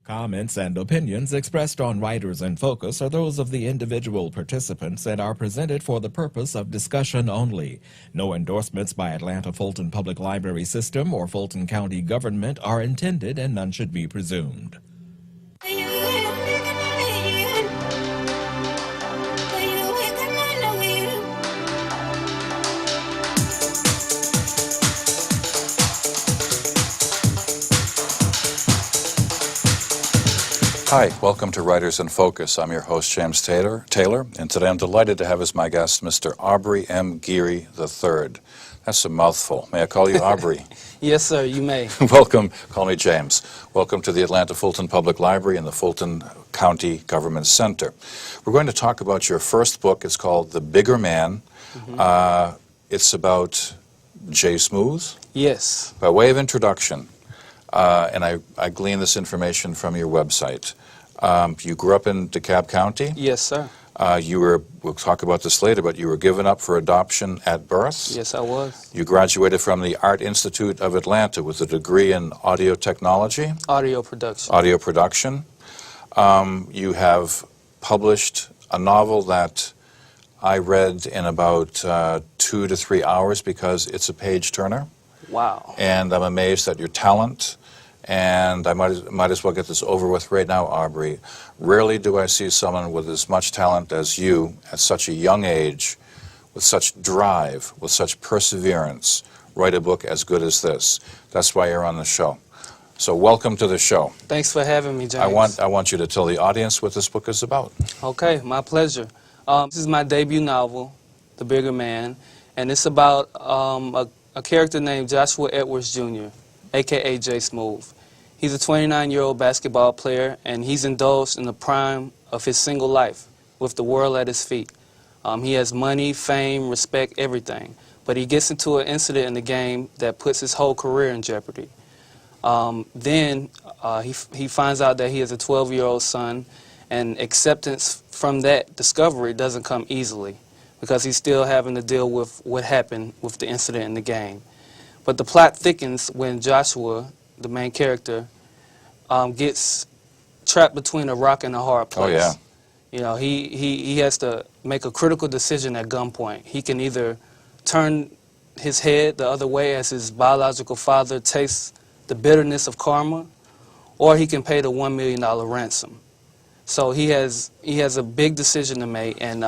Comments and opinions expressed on Writers in Focus are those of the individual participants and are presented for the purpose of discussion only. No endorsements by Atlanta Fulton Public Library System or Fulton County government are intended, and none should be presumed. Hi, welcome to Writers in Focus. I'm your host, James Taylor, and today I'm delighted to have as my guest Mr. Aubrey M. Geary III. That's a mouthful. May I call you Aubrey? Yes, sir, you may. Welcome. Call me James. Welcome to the Atlanta Fulton Public Library and the Fulton County Government Center. We're going to talk about your first book. It's called The Bigger Man. It's about J. Smooth. Yes. By way of introduction, and I gleaned this information from your website. You grew up in DeKalb County? Yes, sir. We'll talk about this later, but you were given up for adoption at birth? Yes, I was. You graduated from the Art Institute of Atlanta with a degree in audio technology? Audio production. Audio production. You have published a novel that I read in about 2 to 3 hours because it's a page turner. Wow. And I'm amazed at your talent, and I might as well get this over with right now, Aubrey. Rarely do I see someone with as much talent as you at such a young age, with such drive, with such perseverance, write a book as good as this. That's why you're on the show. So welcome to the show. Thanks for having me, James. I want you to tell the audience what this book is about. Okay, my pleasure. This is my debut novel, The Bigger Man, and it's about a character named Joshua Edwards Jr., a.k.a. J. Smooth. He's a 29-year-old basketball player, and he's indulged in the prime of his single life with the world at his feet. He has money, fame, respect, everything. But he gets into an incident in the game that puts his whole career in jeopardy. Then he finds out that he has a 12-year-old son, and acceptance from that discovery doesn't come easily, because he's still having to deal with what happened with the incident in the game. But the plot thickens when Joshua, the main character, gets trapped between a rock and a hard place. Oh, yeah. You know, he has to make a critical decision at gunpoint. He can either turn his head the other way as his biological father tastes the bitterness of karma, or he can pay the $1 million ransom. So he has a big decision to make, and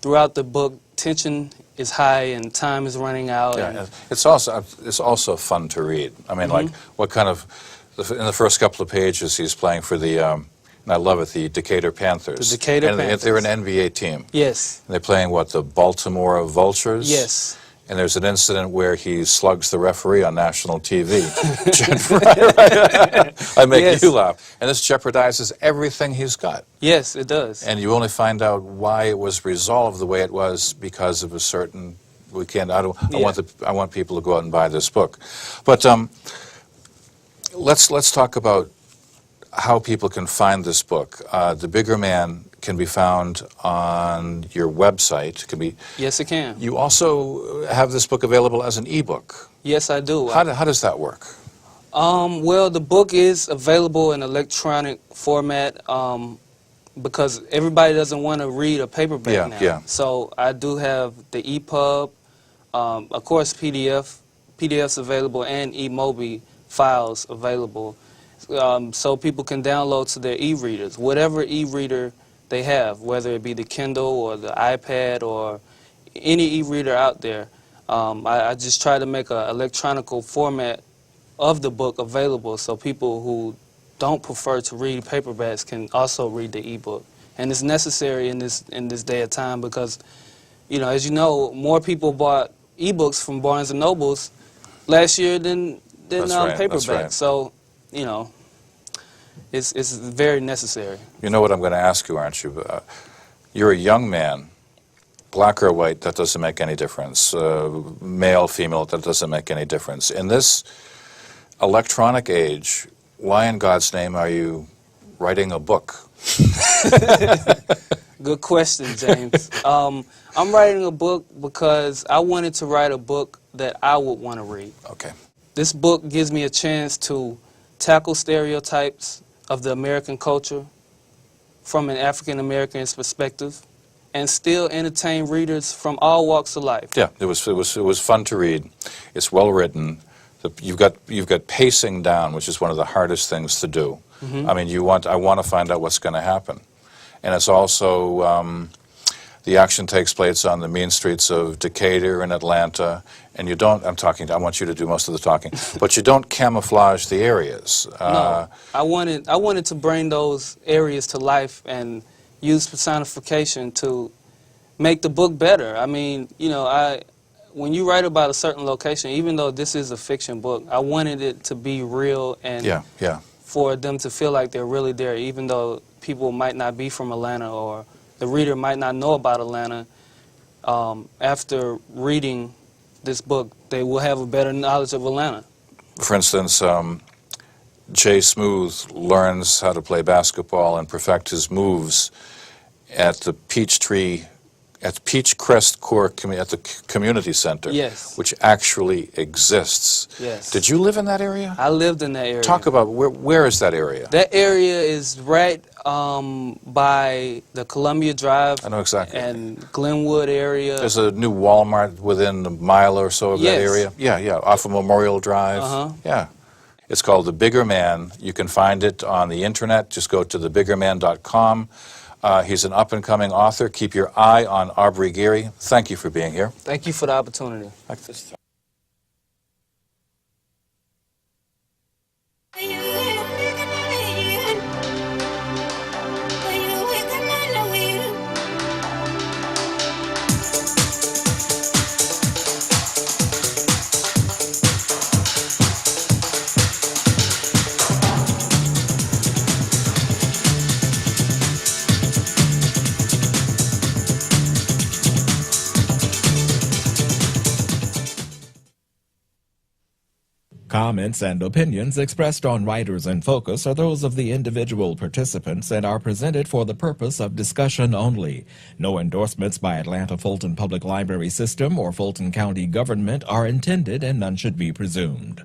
throughout the book, tension is high and time is running out. Yeah, it's also fun to read. I mean, like, what kind of, in the first couple of pages, he's playing for the, and I love it, the Decatur Panthers. The Decatur Panthers. They're an NBA team. Yes. And they're playing, what, the Baltimore Vultures? Yes. And there's an incident where he slugs the referee on national TV. I make you laugh. And this jeopardizes everything he's got. Yes, it does. And you only find out why it was resolved the way it was because of a certain, I want people to go out and buy this book. But let's talk about how people can find this book. The Bigger Man can be found on your website. Yes, it can. You also have this book available as an ebook. Yes, I do. How does that work? Well, the book is available in electronic format because everybody doesn't want to read a paperback now. Yeah. So I do have the EPUB, of course PDFs available, and eMobi files available. So people can download to their e-readers, whatever e-reader they have, whether it be the Kindle or the iPad or any e-reader out there. I just try to make an electronic format of the book available so people who don't prefer to read paperbacks can also read the ebook. And it's necessary in this day of time because, you know, as you know, more people bought ebooks from Barnes and Nobles last year than paperbacks. That's right. So, you know, it's very necessary. You know what I'm going to ask you, aren't you? You're a young man, black or white, that doesn't make any difference. Male, female, that doesn't make any difference. In this electronic age, why in God's name are you writing a book? Good question, James. I'm writing a book because I wanted to write a book that I would want to read. Okay. This book gives me a chance to tackle stereotypes, of the American culture from an African American's perspective, and still entertain readers from all walks of life. Yeah, it was fun to read. It's well written. You've got pacing down, which is one of the hardest things to do. Mm-hmm. I mean, I want to find out what's going to happen, and it's also the action takes place on the mean streets of Decatur and Atlanta, and you don't. I want you to do most of the talking, but you don't camouflage the areas. No, I wanted to bring those areas to life and use personification to make the book better. I mean, you know, when you write about a certain location, even though this is a fiction book, I wanted it to be real and for them to feel like they're really there, even though people might not be from Atlanta or the reader might not know about Atlanta. After reading this book, they will have a better knowledge of Atlanta. For instance, Jay Smooth learns how to play basketball and perfect his moves at the Peachcrest Core at the community center, yes, which actually exists. Yes. Did you live in that area? I lived in that area. Talk about where is that area? That area is right by the Columbia Drive. I know exactly. And Glenwood area. There's a new Walmart within a mile or so of that area. Yeah, off of Memorial Drive. Yeah. It's called The Bigger Man. You can find it on the internet. Just go to thebiggerman.com. He's an up-and-coming author. Keep your eye on Aubrey Geary. Thank you for being here. Thank you for the opportunity. Comments and opinions expressed on Writers in Focus are those of the individual participants and are presented for the purpose of discussion only. No endorsements by Atlanta Fulton Public Library System or Fulton County government are intended, and none should be presumed.